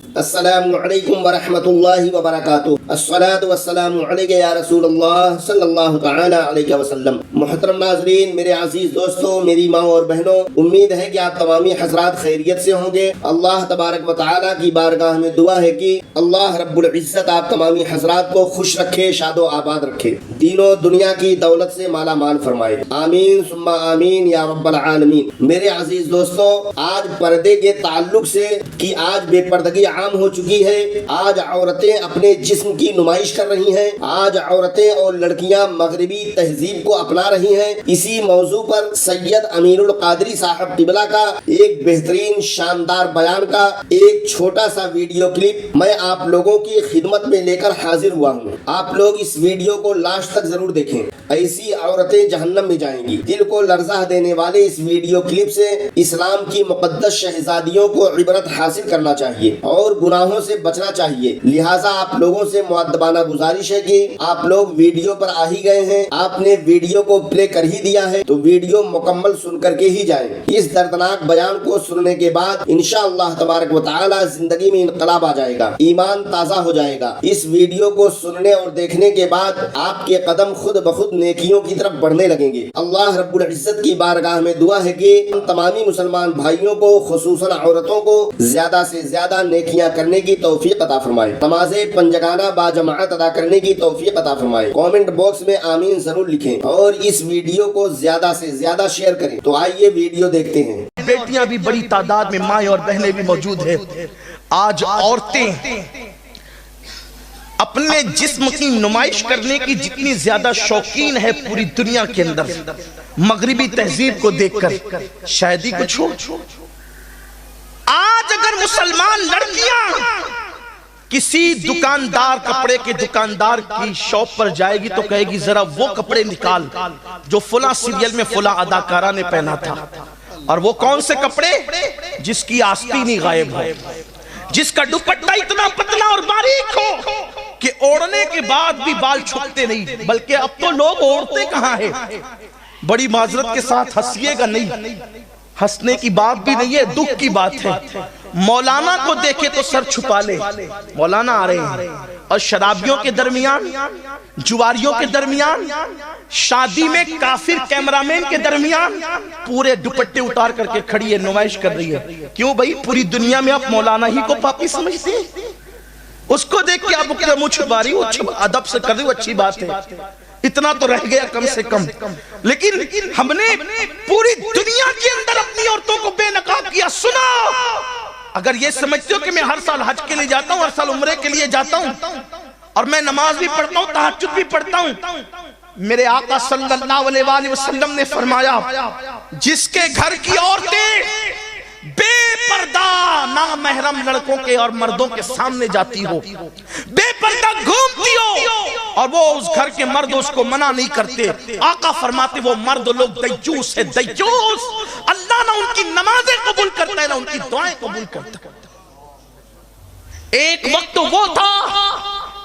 السلام علیکم ورحمۃ اللہ وبرکاتہ۔ الصلاۃ والسلام علیک یا رسول اللہ صلی اللہ تعالی علیہ وسلم۔ محترم ناظرین، میرے عزیز دوستوں، میری ماں اور بہنوں، امید ہے کہ آپ تمامی حضرات خیریت سے ہوں گے۔ اللہ تبارک و تعالیٰ کی بارگاہ میں دعا ہے کہ اللہ رب العزت آپ تمامی حضرات کو خوش رکھے، شاد و آباد رکھے، دین و دنیا کی دولت سے مالا مال فرمائے، آمین ثم آمین یا رب العالمین۔ میرے عزیز دوستوں، آج پردے کے تعلق سے کہ آج بے پردگی عام ہو چکی ہے، آج عورتیں اپنے جسم کی نمائش کر رہی ہیں، آج عورتیں اور لڑکیاں مغربی تہذیب کو اپنا رہی ہیں۔ اسی موضوع پر سید امیر القادری صاحب قبلہ کا ایک بہترین شاندار بیان کا ایک چھوٹا سا ویڈیو کلپ میں آپ لوگوں کی خدمت میں لے کر حاضر ہوا ہوں۔ آپ لوگ اس ویڈیو کو لاسٹ تک ضرور دیکھیں، ایسی عورتیں جہنم میں جائیں گی۔ دل کو لرزہ دینے والے اس ویڈیو کلپ سے اسلام کی مقدس شہزادیوں کو عبرت حاصل کرنا چاہیے اور گناہوں سے بچنا چاہیے۔ لہٰذا آپ لوگوں سے مؤدبانہ گزارش ہے کہ آپ لوگ ویڈیو پر آ ہی گئے ہیں، آپ نے ویڈیو کو پلے کر ہی دیا ہے تو ویڈیو مکمل سن کر کے ہی جائیں۔ اس دردناک بیان کو سننے کے بعد انشاءاللہ تبارک و تعالی زندگی میں انقلاب آ جائے گا، ایمان تازہ ہو جائے گا۔ اس ویڈیو کو سننے اور دیکھنے کے بعد آپ کے قدم خود بخود نیکیوں کی طرف بڑھنے لگیں گے۔ اللہ رب العزت کی بارگاہ میں دعا ہے کہ ہم تمامی مسلمان بھائیوں کو، خصوصاً عورتوں کو زیادہ سے زیادہ نیکیاں کرنے کی توفیق عطا فرمائے، نماز پنجگانہ باجماعت ادا کرنے کی توفیق عطا فرمائے۔ کامنٹ باکس میں آمین ضرور لکھیں اور اس ویڈیو کو زیادہ سے زیادہ شیئر کریں۔ تو آئیے ویڈیو دیکھتے ہیں۔ بیٹیاں بھی بڑی تعداد میں، مائیں اور بہنیں بھی موجود ہیں۔ آج عورتیں اپنے جسم کی نمائش کرنے کی جتنی زیادہ شوقین ہے پوری دنیا کے اندر، مغربی تہذیب کو دیکھ کر شاید ہی کچھ ہو۔ آج اگر مسلمان لڑکیاں کسی دکاندار، کپڑے کے دکاندار کی شاپ پر جائے گی تو کہے گی ذرا وہ کپڑے نکال جو فلاں سیریل میں فلاں اداکارہ نے پہنا تھا۔ اور وہ کون سے کپڑے؟ جس کی آستین ہی غائب ہو، جس کا دوپٹہ اتنا پتلا اور باریک ہو کہ اوڑھنے کے بعد بھی بال چھپتے نہیں۔ بلکہ اب تو لوگ اوڑھتے کہاں ہیں؟ بڑی معذرت کے ساتھ ہنسیے گا نہیں، ہنسنے کی بات بھی نہیں ہے، دکھ کی بات ہے۔ مولانا کو دیکھے تو سر چھپا لے، مولانا آ رہے ہیں۔ اور شرابیوں کے درمیان، جواریوں کے درمیان، شادی میں کافر کیمرامین کے درمیان پورے دوپٹے اتار کر کے کھڑی ہے، نمائش کر رہی ہے۔ کیوں بھائی؟ پوری دنیا میں آپ مولانا ہی کو پاپی سمجھتے ہیں؟ اس کو دیکھ کے آپ منہ چھپا رہی ہو، ادب سے کر رہی ہو، اچھی بات ہے، اتنا تو رہ گیا کم سے کم۔ لیکن ہم نے پوری دنیا کے اندر اپنی عورتوں کو بے نقاب کیا۔ سنو، اگر یہ سمجھتے ہو کہ میں ہر سال حج کے لیے جاتا ہوں، ہر سال عمرے کے لیے جاتا ہوں اور میں نماز بھی پڑھتا ہوں، تہجد بھی پڑھتا ہوں، میرے آقا صلی اللہ علیہ وآلہ وسلم نے فرمایا جس کے گھر کی عورتیں بے پردہ نامحرم لڑکوں کے اور مردوں کے سامنے جاتی ہو، بے پردہ گھومتی ہو اور وہ اس گھر کے مرد اس کو منع نہیں کرتے، آقا فرماتے وہ مرد لوگ دیجوس ہے، دیجوس۔ اللہ نہ ان کی نمازیں قبول کرتا ہے نہ ان کی دعائیں قبول کرتا ہے۔ ایک وقت وہ تھا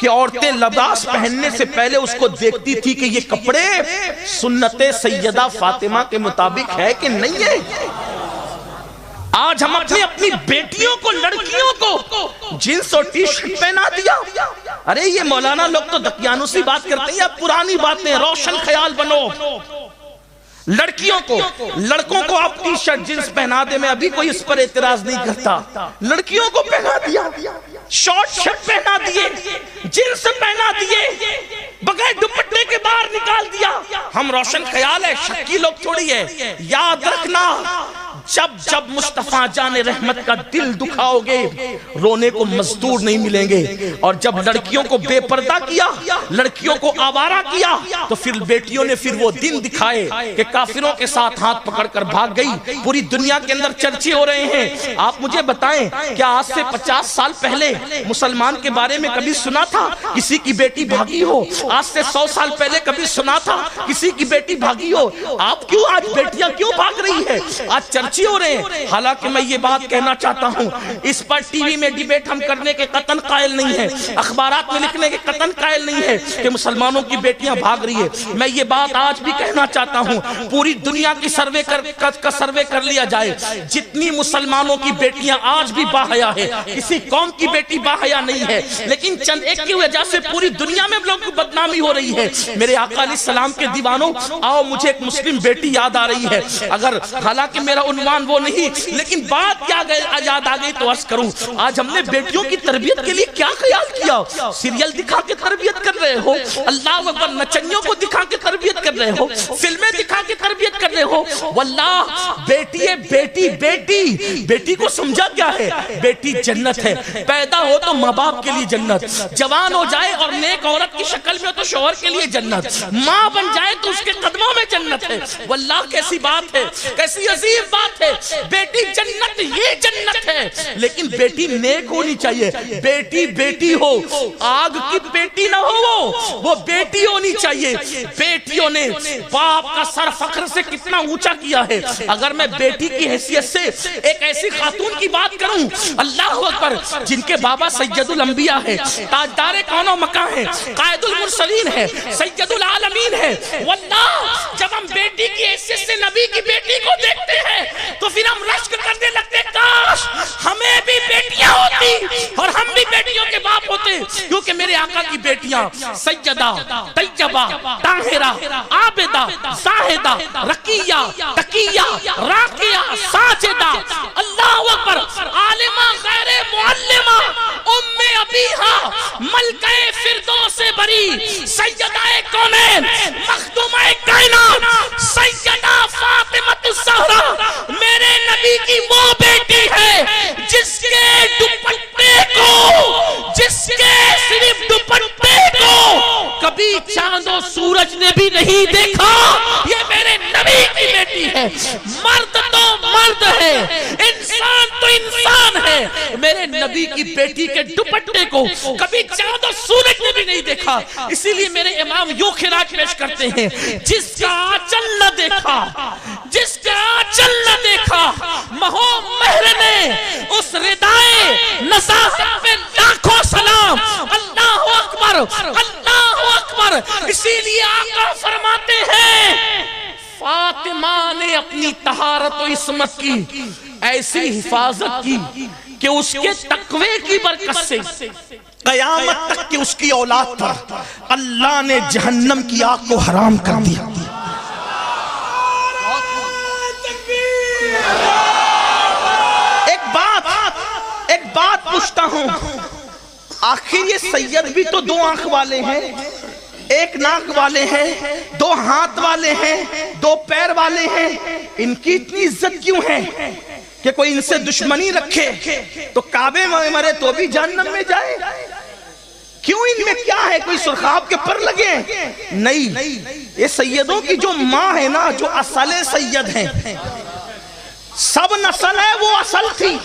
کہ عورتیں لباس پہننے سے پہلے اس کو دیکھتی تھی کہ یہ کپڑے سنت سیدہ فاطمہ کے مطابق ہے کہ نہیں ہے۔ آج ہم اپنی بیٹیوں کو، لڑکیوں کو جینس اور ٹی شرٹ پہنا دیا۔ ارے یہ مولانا لوگ تو دقیانوسی بات کرتے ہیں، اب پرانی باتیں، روشن خیال بنو۔ لڑکیوں کو، لڑکوں کو آپ ٹی شرٹ جینس پہنا دے، میں ابھی کوئی اس پر اعتراض نہیں کرتا۔ لڑکیوں کو پہنا دیا، شارٹ شرٹ پہنا دیے، جینس پہنا دیے، بغیر دوپٹے کے باہر نکال دیا۔ ہم روشن خیال ہے، شکی لوگ تھوڑی ہے۔ یاد رکھنا، جب جب مصطفیٰ جان رحمت کا دل دکھاؤ گے رونے کو مزدور نہیں ملیں گے۔ اور جب لڑکیوں کو بے پردہ کیا، لڑکیوں کو آوارہ کیا، تو پھر بیٹیوں نے پھر وہ دن دکھائے کہ کافروں کے ساتھ ہاتھ پکڑ کر بھاگ گئی۔ پوری دنیا کے اندر چرچے ہو رہے ہیں۔ آپ مجھے بتائیں، کیا آج سے 50 سال پہلے مسلمان کے بارے میں کبھی سنا تھا کسی کی بیٹی بھاگی ہو؟ آج سے 100 سال پہلے کبھی سنا تھا کسی کی بیٹی بھاگی ہو؟ آپ کیوں آج بیٹیاں کیوں بھاگ رہی ہے؟ آج چرچے چرچے ہو رہے ہیں. حالانکہ میں یہ بات کہنا چاہتا ہوں, اس پر ٹی وی میں ڈیبیٹ ہم کرنے کے قطعاً قائل نہیں ہے, اخبارات میں لکھنے کے قطعاً قائل نہیں ہے کہ مسلمانوں کی بیٹیاں بھاگ رہی ہے. میں یہ بات آج بھی کہنا چاہتا ہوں, پوری دنیا کی سروے کر لیا جائے, جتنی مسلمانوں کی بیٹیاں آج بھی باحیا ہے, کسی قوم کی بیٹی باحیا نہیں ہے, لیکن چند ایک کی وجہ سے پوری دنیا میں لوگوں کو بدنامی ہو رہی ہے. میرے آقا علیہ السلام کے دیوانوں, آؤ مجھے ایک مسلم بیٹی یاد آ رہی ہے, اگر حالانکہ میرا عنوان وہ نہیں, لیکن بات کیا یاد آ گئی تو عرض کروں. آج ہم نے بیٹیوں کی تربیت کے لیے کیا خیال کیا؟ سیریل دکھا کے تربیت کر رہے ہو, اللہ اکبر, نچنیوں کو دکھا کے تربیت کر رہے ہو, فلمیں دکھا کے تربیت کر رہے ہو. واللہ بیٹی ہے, بیٹی بیٹی بیٹی کو سمجھا کیا ہے؟ بیٹی جنت ہے, پیدا ہو تو ماں باپ کے لیے جنت, جوان ہو جائے اور نیک عورت کی شکل میں ہو تو شوہر کے لیے جنت, ماں بن جائے تو اس کے قدموں میں جنت ہے. واللہ کیسی بات ہے, کیسی عظیم بات ہے. بیٹی جنت, یہ جنت ہے, لیکن بیٹی نیک ہونی چاہیے. بیٹی بیٹی ہو, آگ کی بیٹی نہ ہو, وہ بیٹی ہونی چاہیے. بیٹیوں نے باپ کا سر فخر سے کتنا اونچا کیا ہے. اگر میں بیٹی کی حیثیت سے ایک ایسی خاتون کی بات کروں, اللہ اکبر, جن کے بابا سید الانبیاء ہے, تاجدار کون و مکان ہے, قائد المرسلین ہے, سید العالمین ہے. واللہ جب ہم بیٹی کی حیثیت سے نبی کی بیٹی کو دیکھتے ہیں تو پھر ہم رشک کرنے لگتے, کاش ہمیں بھی بیٹیاں ہوتی اور ہم بھی بیٹیوں کے باپ ہوتے. کیونکہ میرے آقا کی بیٹیاں سیدہ, طیبہ, طاہرہ, عابدہ, زاہدہ, رقیہ, تقیہ, راقیہ, ساجدہ, اللہ اکبر, عالمہ غیر معلمہ, ام ابیہا, ملکہ فردوس بری, سیدہ کونین, مخدومہ کائنات, سیدہ فاطمہ الزہرا, میرے نبی کی وہ بیٹی ہے جس کے دوپٹے کو, جس کے صرف دوپٹے کو کبھی چاند و سورج نے بھی نہیں دیکھا. یہ میرے نبی کی بیٹی ہے. مرد تو مرد ہے, انسان تو انسان ہے, میرے نبی کی بیٹی کے دوپٹے کو کبھی چاند و سورج نے بھی نہیں دیکھا. اسی لیے میرے امام یوں خراج پیش کرتے ہیں, جس کا آنچل نہ دیکھا, جس کا آنچل نہ دیکھا, مہو مہر نے اس ردائے نزاہت پہ لاکھوں سلام. اللہ اکبر, اللہ اکبر. اسی لیے آقا فرماتے ہیں, فاطمہ نے اپنی طہارت و عصمت کی ایسی حفاظت کی کہ اس کے تقوی کی برکت سے قیامت تک کہ اس کی اولاد پر اللہ نے جہنم کی آگ کو حرام کر دیا. ایک بات پوچھتا ہوں, آخر یہ سید بھی تو دو آنکھ والے ہیں, ایک ناک والے ہیں, دو ہاتھ والے ہیں, دو پیر والے ہیں, ان کی اتنی عزت کیوں ہے کہ کوئی ان سے دشمنی رکھے تو کعبے میں مرے تو بھی جہنم میں جائے؟ کیوں ان میں کیا ہے, کوئی سرخاب کے پر لگے؟ نہیں, یہ سیدوں کی جو ماں ہے نا, جو اصل سید ہیں, سب نسل ہے وہ اصل تھی,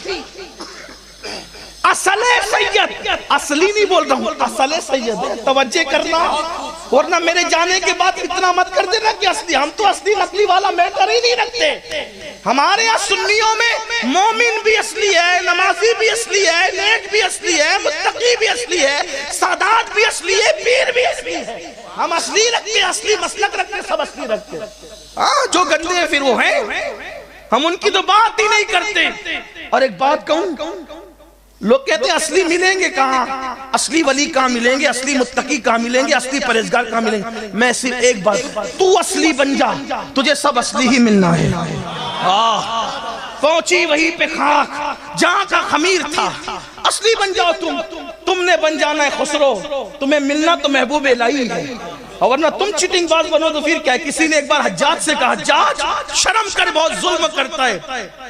اصل سید, اصلی نہیں بول رہا ہوں, اصل سید ہے. توجہ کرنا, ورنہ میرے جانے کے بعد اتنا مت کر دینا کہ اصلی, ہم تو اصلی نقلی والا میٹر ہی نہیں رکھتے. ہمارے یہاں سنیوں میں مومن بھی اصلی ہے, نمازی بھی اصلی ہے, نیک بھی اصلی ہے, متقی بھی اصلی ہے, سادات بھی اصلی ہے, پیر بھی اصلی ہے. ہم اصلی رکھتے, اصلی مسلک رکھتے, سب اصلی رکھتے. جو گندے ہیں پھر وہ ہیں, ہم ان کی تو بات ہی نہیں کرتے. اور ایک بات کہوں, لوگ کہتے ہیں اصلی ملیں گے کہاں, اصلی ولی کہاں ملیں گے, اصلی متقی کہاں ملیں گے, اصلی پرہیزگار کہاں ملیں گے. میں صرف ایک بات, تو اصلی بن جا, تجھے سب اصلی ہی ملنا ہے. پہنچی وہیں پہ خاک جہاں کا خمیر تھا, اصلی بن جاؤ تم نے بن جانا ہے خسرو, تمہیں ملنا تو محبوب الہی ہے. اور ورنہ تم چیٹنگ باز بنو تو پھر کیا ہے. کسی نے ایک بار حجاج سے کہا, حجاج شرم کر, بہت ظلم کرتا ہے.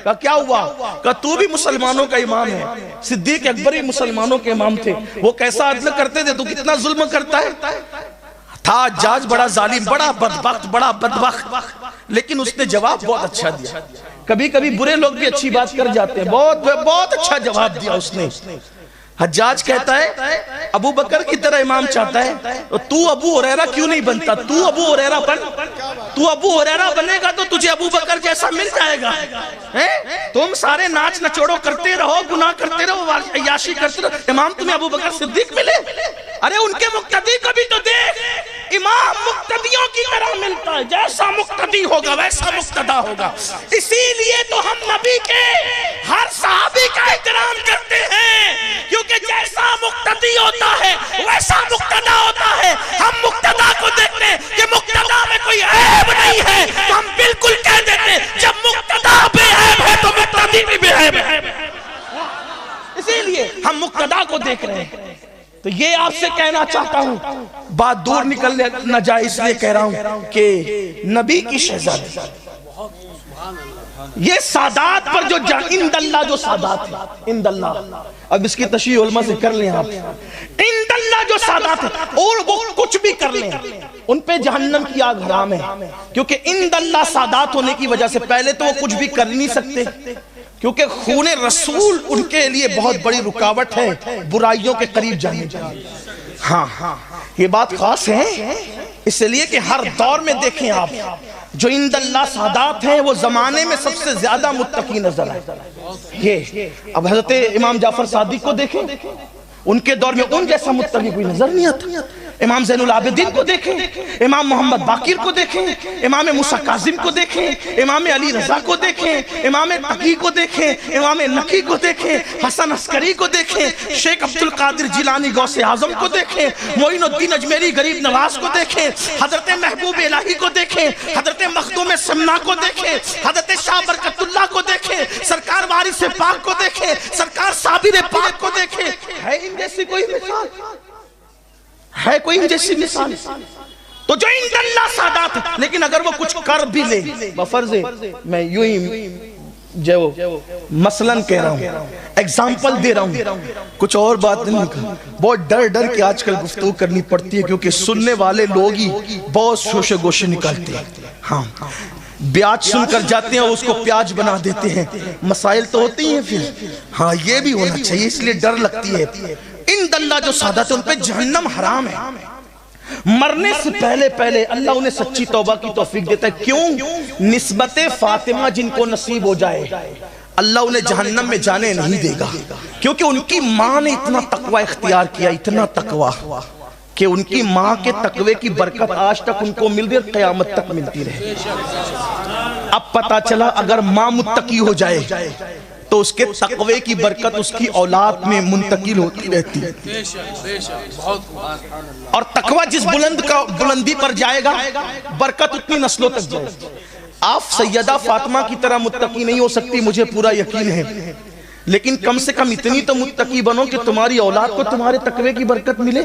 کہا کیا ہوا؟ کہا تو بھی مسلمانوں کا امام ہے, صدیق اکبر ہی مسلمانوں کے امام تھے, وہ کیسا عدل کرتے تھے, تو کتنا ظلم کرتا ہے. تھا حجاج بڑا ظالم, بڑا بدبخت, بڑا بدبخت, لیکن اس نے جواب بہت اچھا دیا. کبھی کبھی برے لوگ بھی اچھی بات کر جاتے ہیں, بہت اچھا جواب دیا اس نے. حجاج کہتا ہے ابو بکر کی طرح امام چاہتا ہے تو ابو ہریرہ کیوں نہیں بنتا, تو ابو ہریرہ بن, تو ابو ہریرہ بنے گا تو تجھے ابو بکر جیسا مل جائے گا. تم سارے ناچ نچوڑو کرتے رہو, گناہ کرتے رہو, عیاشی کرتے رہو, امام تمہیں ابو بکر صدیق ملے؟ ارے ان کے مقتدی کو بھی تو دیکھ, امام مقتدیوں کی طرح ملتا ہے, جیسا مقتدی ہوگا ویسا مقتدا ہوگا. اسی لیے تو ہم نبی کے ہر صحابی کا احترام کرتے ہیں, کیونکہ جیسا مقتدی ہوتا ہے ویسا مقتدا ہوتا ہے. ہم مقتدا کو دیکھتے ہیں کہ مقتدا میں کوئی عیب نہیں ہے تو ہم بالکل کہہ دیتے ہیں جب مقتدا بے عیب ہے تو مقتدی بھی بے عیب ہے. اسی لیے ہم مقتدا کو دیکھ رہے ہیں. تو یہ آپ سے کہنا چاہتا ہوں, بات دور نکلنے نہ جائے اس لیے کہہ رہا ہوں کہ نبی کی شہزادی, یہ سادات پر جو اند اللہ جو سادات ہے, اند اللہ, اب اس کی تشریح علماء سے کر لیں آپ, اند اللہ جو سادات ہے اور وہ کچھ بھی کر لیں ان پہ جہنم کی آگ حرام ہے. کیونکہ اند اللہ سادات ہونے کی وجہ سے پہلے تو وہ کچھ بھی کر نہیں سکتے, کیونکہ خون رسول ان کے لیے بہت بڑی رکاوٹ ہے برائیوں کے قریب جانے کے لیے. ہاں یہ بات خاص ہے, اس لیے کہ ہر دور میں دیکھیں آپ, جو اند اللہ سادات ہیں وہ زمانے میں سب سے زیادہ متقی نظر آئے. یہ اب حضرت امام جعفر صادق کو دیکھیں, ان کے دور میں ان جیسا متقی کوئی نظر نہیں آتا. امام زین العابدین کو دیکھیں, امام محمد باقر کو دیکھیں, امام موسیٰ کاظم کو دیکھیں, امام علی رضا کو دیکھیں, امام تقی کو دیکھیں, امام نقی کو دیکھیں, حسن عسکری کو دیکھیں, شیخ عبد القادر جیلانی غوث اعظم کو دیکھیں, معین الدین اجمیری غریب نواز کو دیکھیں, حضرت محبوب الہی کو دیکھیں, حضرت مخدوم سمنا کو دیکھیں, حضرت شاہ برکت اللہ کو دیکھیں, سرکار وارث پاک کو دیکھیں, سرکار صابر پاک کو دیکھیں. ہے ان جیسی کوئی مثال؟ ہے کوئی ان جیسی مثال؟ تو جو اند اللہ سادات ہے, لیکن اگر وہ کچھ کر بھی لے, بفرض میں یوں ہی جو مثلاً کہہ رہا ہوں, ایگزامپل دے رہا ہوں, کچھ اور بات نہیں کہا. بہت ڈر کے آج کل گفتگو کرنی پڑتی ہے کیونکہ سننے والے لوگ ہی بہت شوشے گوشے نکالتے ہیں. ہاں بیاج سن کر جاتے ہیں اور اس کو پیاج بنا دیتے ہیں, مسائل تو ہوتی ہیں پھر. ہاں یہ بھی ہونا چاہیے, اس لیے ڈر لگتی ہے. اند اللہ جو سادات ہیں ان پہ جہنم حرام ہے. مرنے سے پہلے اللہ انہیں سچی توبہ کی توفیق دیتا ہے. کیوں؟ نسبت فاطمہ جن کو نصیب ہو جائے اللہ انہیں جہنم میں جانے نہیں دے گا, کیونکہ ان کی ماں نے اتنا تقوی اختیار کیا, اتنا تقوی کہ ان کی ماں کے تقوی کی برکت آج تک ان کو مل رہی, قیامت تک ملتی رہے. اب پتا چلا اگر ماں متقی ہو جائے تو اس کے تقوی کی برکت اس کی اولاد میں منتقل ہوتی رہتی ہے, اور تقوی جس بلندی پر جائے گا برکت اتنی نسلوں تک جائے. آپ سیدہ فاطمہ کی طرح متقی نہیں ہو سکتی, مجھے پورا یقین ہے, لیکن کم سے کم اتنی تو متقی بنو کہ تمہاری اولاد کو تمہارے تقوی کی برکت ملے.